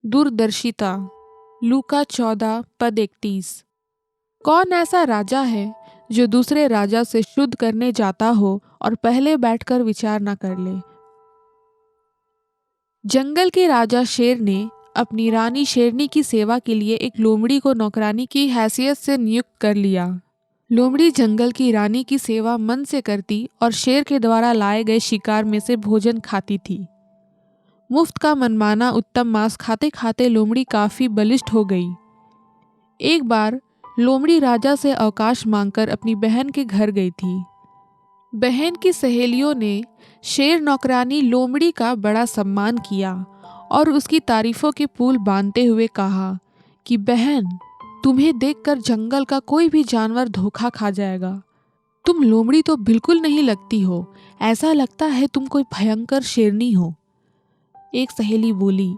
दूरदर्शिता। लूका 14 पद 31। कौन ऐसा राजा है जो दूसरे राजा से शुद्ध करने जाता हो और पहले बैठकर विचार न कर ले। जंगल के राजा शेर ने अपनी रानी शेरनी की सेवा के लिए एक लोमड़ी को नौकरानी की हैसियत से नियुक्त कर लिया। लोमड़ी जंगल की रानी की सेवा मन से करती और शेर के द्वारा लाए गए शिकार में से भोजन खाती थी। मुफ्त का मनमाना उत्तम मांस खाते खाते लोमड़ी काफी बलिष्ठ हो गई। एक बार लोमड़ी राजा से अवकाश मांगकर अपनी बहन के घर गई थी। बहन की सहेलियों ने शेर नौकरानी लोमड़ी का बड़ा सम्मान किया और उसकी तारीफों के पुल बांधते हुए कहा कि बहन, तुम्हें देखकर जंगल का कोई भी जानवर धोखा खा जाएगा। तुम लोमड़ी तो बिल्कुल नहीं लगती हो, ऐसा लगता है तुम कोई भयंकर शेरनी हो। एक सहेली बोली,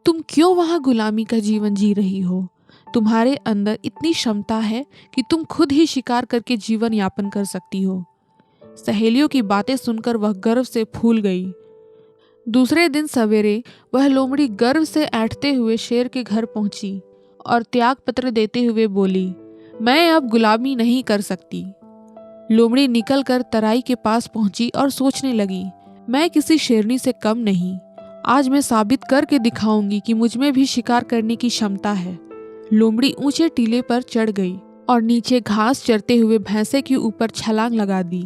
तुम क्यों वहां गुलामी का जीवन जी रही हो? तुम्हारे अंदर इतनी क्षमता है कि तुम खुद ही शिकार करके जीवन यापन कर सकती हो। सहेलियों की बातें सुनकर वह गर्व से फूल गई। दूसरे दिन सवेरे वह लोमड़ी गर्व से ऐंठते हुए शेर के घर पहुंची और त्याग पत्र देते हुए बोली, मैं अब गुलामी नहीं कर सकती। लोमड़ी निकलकर तराई के पास पहुंची और सोचने लगी, मैं किसी शेरनी से कम नहीं। आज मैं साबित करके दिखाऊंगी कि मुझ में भी शिकार करने की क्षमता है। लोमड़ी ऊंचे टीले पर चढ़ गई और नीचे घास चरते हुए भैंसे के ऊपर छलांग लगा दी।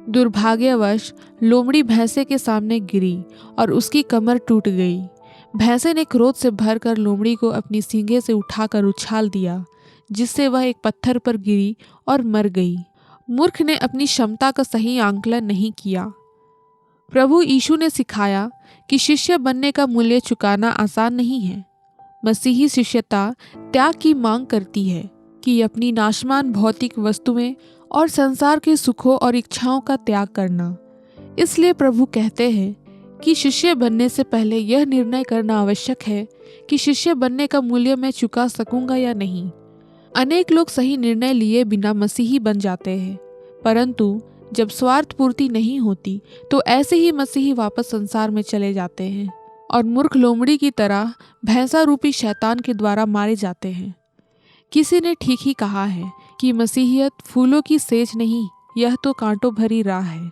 दुर्भाग्यवश लोमड़ी भैंसे के सामने गिरी और उसकी कमर टूट गई। भैंसे ने क्रोध से भरकर लोमड़ी को अपनी सींगे से उठाकर उछाल दिया, जिससे वह एक पत्थर पर गिरी और मर गई। मूर्ख ने अपनी क्षमता का सही आंकलन नहीं किया। प्रभु यीशु ने सिखाया कि शिष्य बनने का मूल्य चुकाना आसान नहीं है। मसीही शिष्यता त्याग की मांग करती है कि अपनी नाशमान भौतिक वस्तुएं और संसार के सुखों और इच्छाओं का त्याग करना। इसलिए प्रभु कहते हैं कि शिष्य बनने से पहले यह निर्णय करना आवश्यक है कि शिष्य बनने का मूल्य मैं चुका सकूंगा या नहीं। अनेक लोग सही निर्णय लिए बिना मसीही बन जाते हैं, परंतु जब स्वार्थ पूर्ति नहीं होती तो ऐसे ही मसीही वापस संसार में चले जाते हैं और मूर्ख लोमड़ी की तरह भैंसा रूपी शैतान के द्वारा मारे जाते हैं। किसी ने ठीक ही कहा है कि मसीहियत फूलों की सेज नहीं, यह तो कांटों भरी राह है।